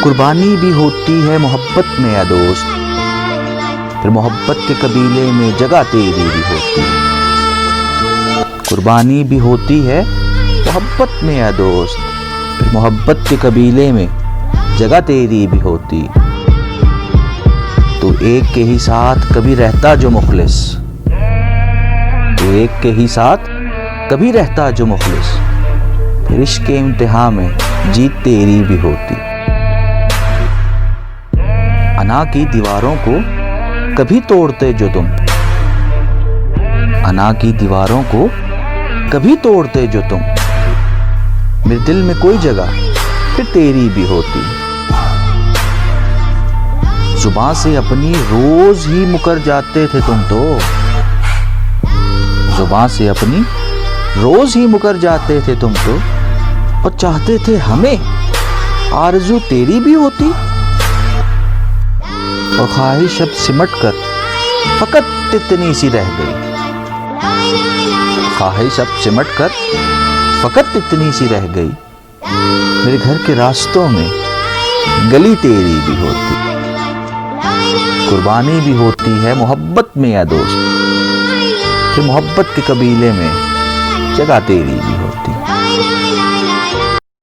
कुर्बानी भी होती है मोहब्बत में या दोस्त, फिर मोहब्बत के कबीले में जगह तेरी भी होती है। कुर्बानी भी होती है मोहब्बत में या दोस्त, फिर मोहब्बत के कबीले में जगह तेरी भी होती। तू एक के ही साथ कभी रहता जो मुखलिस, तू एक के ही साथ कभी रहता जो मुखलिस, फिर इश्क के इम्तिहान में जीत तेरी भी होती। अना की दीवारों को कभी तोड़ते जो तुम, अना की दीवारों को कभी तोड़ते जो तुम, मेरे दिल में कोई जगह फिर तेरी भी होती। जुबान से अपनी रोज ही मुकर जाते थे तुम तो, जुबान से अपनी रोज ही मुकर जाते थे तुम तो, और चाहते थे हमें आरज़ू तेरी भी होती। और ख्वाहिश अब सिमट कर फकत इतनी सी रह गई, ख्वाहिश अब सिमट कर फकत इतनी सी रह गई, मेरे घर के रास्तों में गली तेरी भी होती। कुर्बानी भी होती है मोहब्बत में या दोस्त, फिर मोहब्बत के कबीले में जगह तेरी भी होती।